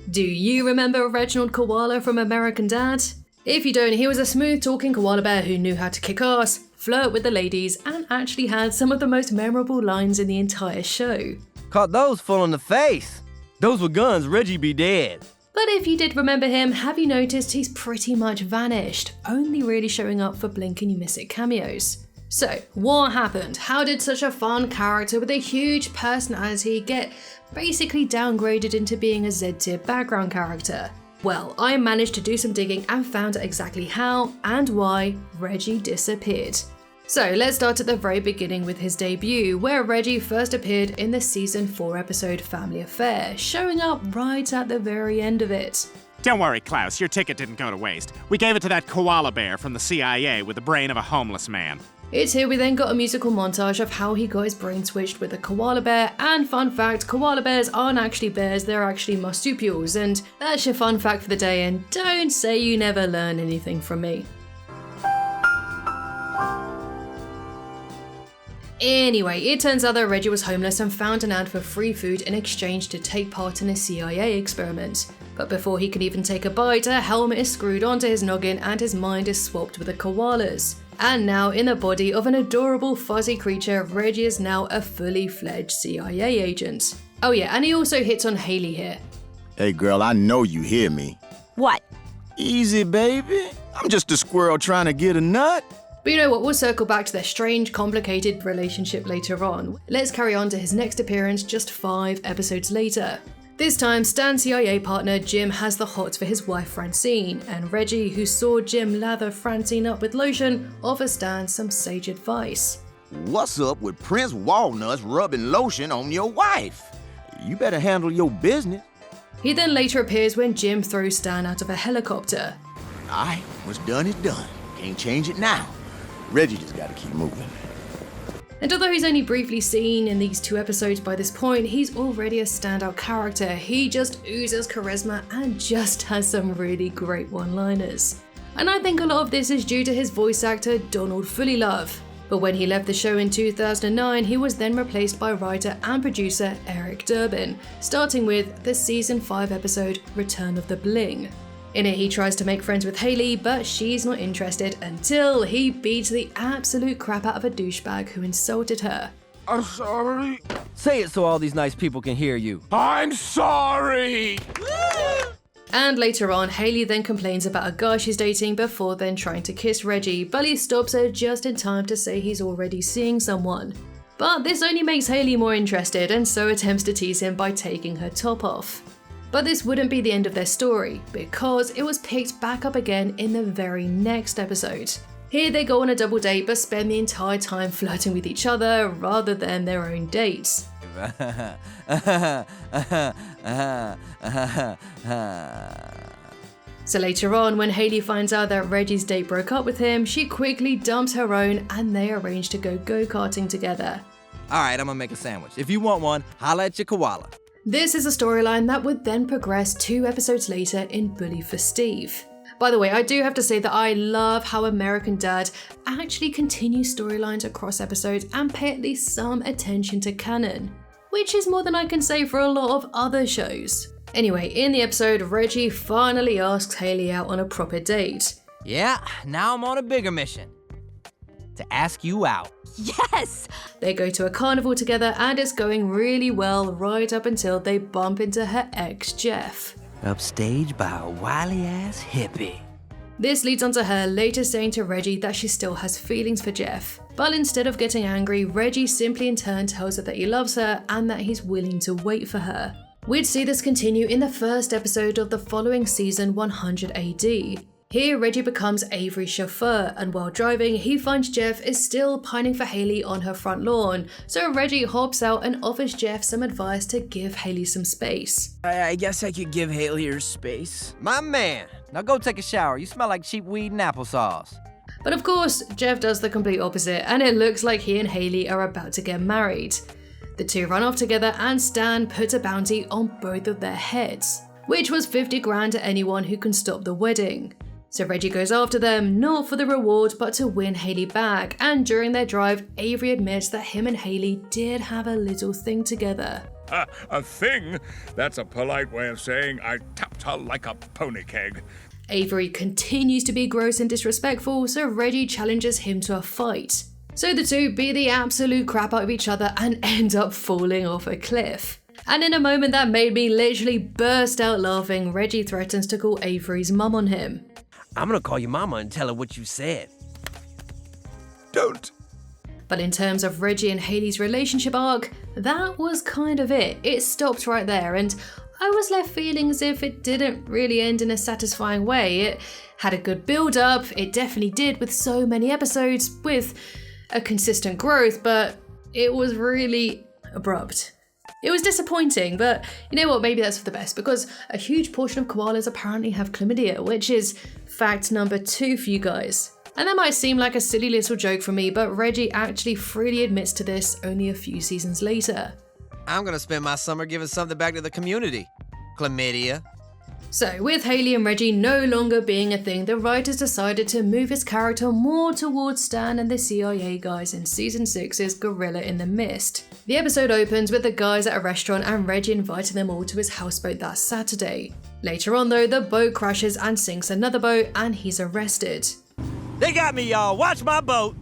Do you remember Reginald Koala from American Dad? If you don't, he was a smooth-talking koala bear who knew how to kick ass, flirt with the ladies, and actually had some of the most memorable lines in the entire show. Caught those full in the face. Those were guns, Reggie be dead. But if you did remember him, have you noticed he's pretty much vanished, only really showing up for blink and you miss it cameos. So, what happened? How did such a fun character with a huge personality get basically downgraded into being a Z-tier background character? Well, I managed to do some digging and found out exactly how and why Reggie disappeared. So let's start at the very beginning with his debut, where Reggie first appeared in the season 4 episode Family Affair, showing up right at the very end of it. Don't worry, Klaus, your ticket didn't go to waste. We gave it to that koala bear from the CIA with the brain of a homeless man. It's here we then got a musical montage of how he got his brain switched with a koala bear, and fun fact, koala bears aren't actually bears, they're actually marsupials, and that's your fun fact for the day, and don't say you never learn anything from me. Anyway, it turns out that Reggie was homeless and found an ad for free food in exchange to take part in a CIA experiment. But before he can even take a bite, a helmet is screwed onto his noggin and his mind is swapped with the koala's. And now, in the body of an adorable fuzzy creature, Reggie is now a fully fledged CIA agent. Oh yeah, and he also hits on Haley here. Hey girl, I know you hear me. What? Easy, baby. I'm just a squirrel trying to get a nut. But you know what, we'll circle back to their strange, complicated relationship later on. Let's carry on to his next appearance just 5 episodes later. This time, Stan's CIA partner Jim has the hots for his wife Francine, and Reggie, who saw Jim lather Francine up with lotion, offers Stan some sage advice. What's up with Prince Walnuts rubbing lotion on your wife? You better handle your business. He then later appears when Jim throws Stan out of a helicopter. Alright, what's done is done. Can't change it now. Reggie just gotta keep moving. And although he's only briefly seen in these 2 episodes by this point, he's already a standout character. He just oozes charisma and just has some really great one-liners. And I think a lot of this is due to his voice actor Donald Fullilove. But when he left the show in 2009, he was then replaced by writer and producer Eric Durbin, starting with the season 5 episode Return of the Bling. In it, he tries to make friends with Haley, but she's not interested until he beats the absolute crap out of a douchebag who insulted her. I'm sorry. Say it so all these nice people can hear you. I'm sorry! And later on, Haley then complains about a guy she's dating before then trying to kiss Reggie, but he stops her just in time to say he's already seeing someone. But this only makes Haley more interested, and so attempts to tease him by taking her top off. But this wouldn't be the end of their story, because it was picked back up again in the very next episode. Here they go on a double date but spend the entire time flirting with each other rather than their own dates. So later on, when Haley finds out that Reggie's date broke up with him, she quickly dumps her own and they arrange to go go-karting together. Alright, I'm gonna make a sandwich. If you want one, holla at your koala. This is a storyline that would then progress 2 episodes later in Bully for Steve. By the way, I do have to say that I love how American Dad actually continues storylines across episodes and pay at least some attention to canon, which is more than I can say for a lot of other shows. Anyway, in the episode, Reggie finally asks Haley out on a proper date. Yeah, now I'm on a bigger mission. To ask you out. Yes! They go to a carnival together and it's going really well right up until they bump into her ex, Jeff. Upstaged by a wily-ass hippie. This leads on to her later saying to Reggie that she still has feelings for Jeff. But instead of getting angry, Reggie simply in turn tells her that he loves her and that he's willing to wait for her. We'd see this continue in the first episode of the following season 100 AD. Here, Reggie becomes Avery's chauffeur, and while driving, he finds Jeff is still pining for Haley on her front lawn, so Reggie hops out and offers Jeff some advice to give Haley some space. I guess I could give Haley her space. My man! Now go take a shower, you smell like cheap weed and applesauce. But of course, Jeff does the complete opposite, and it looks like he and Haley are about to get married. The two run off together and Stan puts a bounty on both of their heads, which was 50 grand to anyone who can stop the wedding. So Reggie goes after them, not for the reward, but to win Haley back, and during their drive, Avery admits that him and Haley did have a little thing together. A thing? That's a polite way of saying I tapped her like a pony keg. Avery continues to be gross and disrespectful, so Reggie challenges him to a fight. So the two beat the absolute crap out of each other and end up falling off a cliff. And in a moment that made me literally burst out laughing, Reggie threatens to call Avery's mum on him. I'm gonna call your mama and tell her what you said. Don't. But in terms of Reggie and Haley's relationship arc, that was kind of it. It stopped right there, and I was left feeling as if it didn't really end in a satisfying way. It had a good build-up, it definitely did with so many episodes, with a consistent growth, but it was really abrupt. It was disappointing, but you know what, maybe that's for the best, because a huge portion of koalas apparently have chlamydia, which is fact number 2 for you guys. And that might seem like a silly little joke for me, but Reggie actually freely admits to this only a few seasons later. I'm gonna spend my summer giving something back to the community. Chlamydia. So, with Haley and Reggie no longer being a thing, the writers decided to move his character more towards Stan and the CIA guys in Season 6's Gorilla in the Mist. The episode opens with the guys at a restaurant and Reggie inviting them all to his houseboat that Saturday. Later on though, the boat crashes and sinks another boat and he's arrested. They got me, y'all. Watch my boat.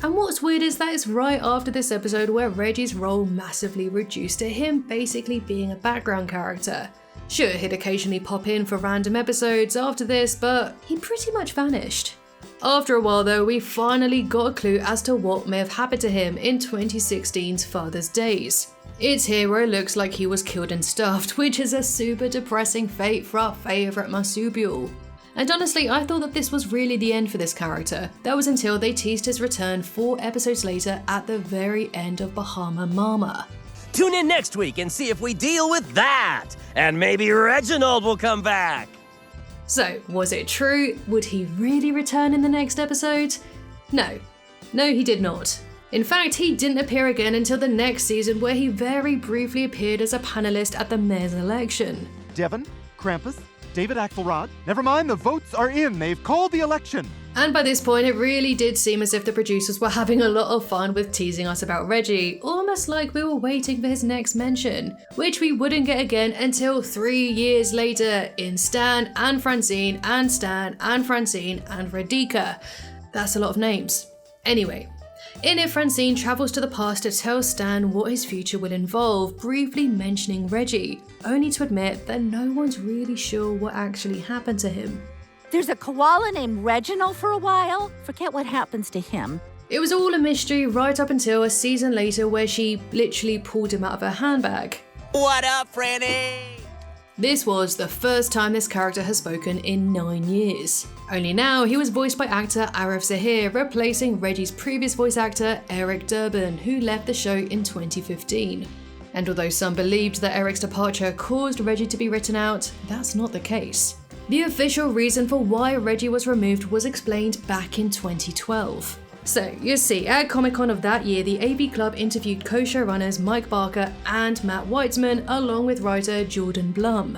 And what's weird is that it's right after this episode where Reggie's role massively reduced to him basically being a background character. Sure, he'd occasionally pop in for random episodes after this, but he pretty much vanished. After a while though, we finally got a clue as to what may have happened to him in 2016's Father's Days. It's here where it looks like he was killed and stuffed, which is a super depressing fate for our favourite marsupial. And honestly, I thought that this was really the end for this character. That was until they teased his return 4 episodes later at the very end of Bahama Mama. Tune in next week and see if we deal with that. And maybe Reginald will come back. So, was it true? Would he really return in the next episode? No. No, he did not. In fact, he didn't appear again until the next season where he very briefly appeared as a panelist at the mayor's election. Devon, Krampus, David Axelrod, never mind, the votes are in. They've called the election. And by this point, it really did seem as if the producers were having a lot of fun with teasing us about Reggie, almost like we were waiting for his next mention, which we wouldn't get again until 3 years later in Stan and Francine and Stan and Francine and Radhika. That's a lot of names. Anyway. In it, Francine travels to the past to tell Stan what his future will involve, briefly mentioning Reggie, only to admit that no one's really sure what actually happened to him. There's a koala named Reginald for a while. Forget what happens to him. It was all a mystery right up until a season later where she literally pulled him out of her handbag. What up, Franny? This was the first time this character has spoken in 9 years. Only now he was voiced by actor Arif Zahir, replacing Reggie's previous voice actor Eric Durbin, who left the show in 2015. And although some believed that Eric's departure caused Reggie to be written out, that's not the case. The official reason for why Reggie was removed was explained back in 2012. So, you see, at Comic-Con of that year, the AV Club interviewed co-showrunners Mike Barker and Matt Weitzman, along with writer Jordan Blum.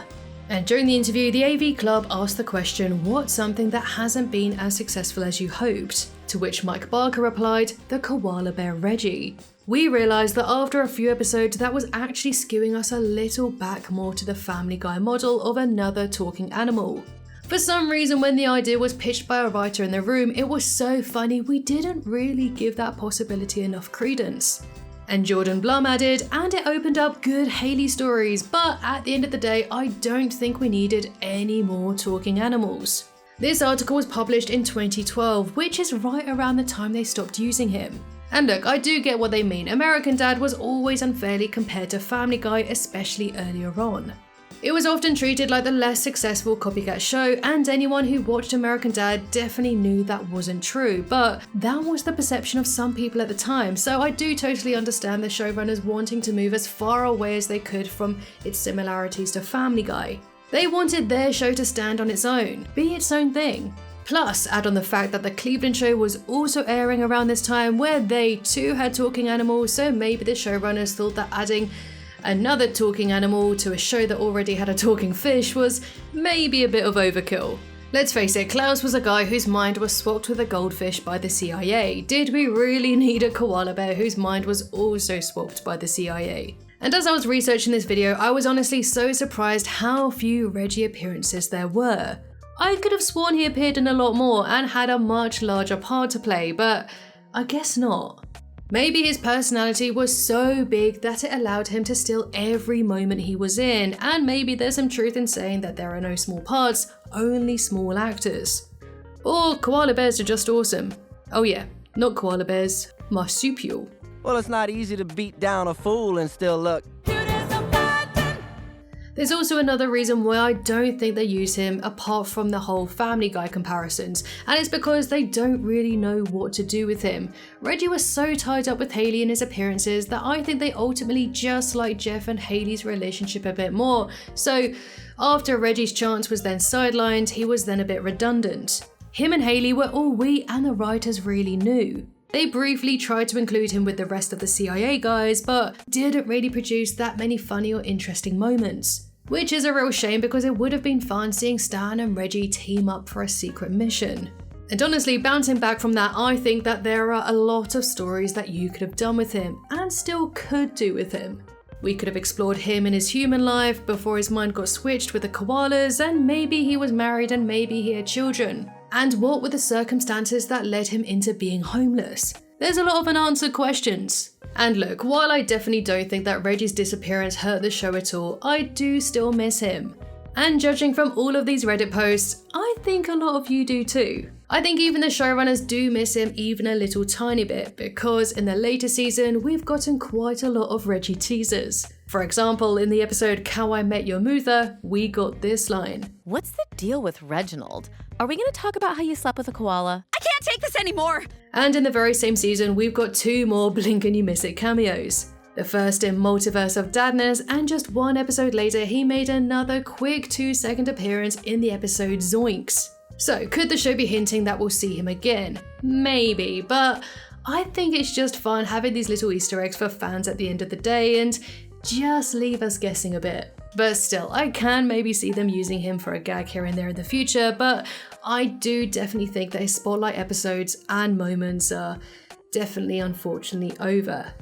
And during the interview, the AV Club asked the question, what's something that hasn't been as successful as you hoped? To which Mike Barker replied, the koala bear Reggie. We realised that after a few episodes that was actually skewing us a little back more to the Family Guy model of another talking animal. For some reason, when the idea was pitched by a writer in the room, it was so funny we didn't really give that possibility enough credence. And Jordan Blum added, and it opened up good Haley stories, but at the end of the day, I don't think we needed any more talking animals. This article was published in 2012, which is right around the time they stopped using him. And look, I do get what they mean. American Dad was always unfairly compared to Family Guy, especially earlier on. It was often treated like the less successful copycat show, and anyone who watched American Dad definitely knew that wasn't true, but that was the perception of some people at the time, so I do totally understand the showrunners wanting to move as far away as they could from its similarities to Family Guy. They wanted their show to stand on its own, be its own thing. Plus, add on the fact that the Cleveland show was also airing around this time where they too had talking animals, so maybe the showrunners thought that adding another talking animal to a show that already had a talking fish was maybe a bit of overkill. Let's face it, Klaus was a guy whose mind was swapped with a goldfish by the CIA. Did we really need a koala bear whose mind was also swapped by the CIA? And as I was researching this video, I was honestly so surprised how few Reggie appearances there were. I could have sworn he appeared in a lot more and had a much larger part to play, but I guess not. Maybe his personality was so big that it allowed him to steal every moment he was in, and maybe there's some truth in saying that there are no small parts, only small actors. Or koala bears are just awesome. Oh yeah, not koala bears, marsupial. Well, it's not easy to beat down a fool and still look. There's also another reason why I don't think they use him apart from the whole Family Guy comparisons, and it's because they don't really know what to do with him. Reggie was so tied up with Haley in his appearances that I think they ultimately just like Jeff and Haley's relationship a bit more, so after Reggie's chance was then sidelined, he was then a bit redundant. Him and Haley were all we and the writers really knew. They briefly tried to include him with the rest of the CIA guys, but didn't really produce that many funny or interesting moments. Which is a real shame because it would have been fun seeing Stan and Reggie team up for a secret mission. And honestly, bouncing back from that, I think that there are a lot of stories that you could have done with him, and still could do with him. We could have explored him in his human life before his mind got switched with the koalas, and maybe he was married and maybe he had children. And what were the circumstances that led him into being homeless? There's a lot of unanswered questions. And look, while I definitely don't think that Reggie's disappearance hurt the show at all, I do still miss him. And judging from all of these Reddit posts, I think a lot of you do too. I think even the showrunners do miss him even a little tiny bit, because in the later season, we've gotten quite a lot of Reggie teasers. For example, in the episode How I Met Your Mother, we got this line. What's the deal with Reginald? Are we gonna talk about how you slept with a koala? I can't take this anymore! And in the very same season, we've got 2 more Blink and You Miss It cameos. The first in Multiverse of Dadness, and just 1 episode later, he made another quick 2-second appearance in the episode Zoinks. So, could the show be hinting that we'll see him again? Maybe, but I think it's just fun having these little Easter eggs for fans at the end of the day and just leave us guessing a bit. But still, I can maybe see them using him for a gag here and there in the future, but I do definitely think that his spotlight episodes and moments are definitely unfortunately over.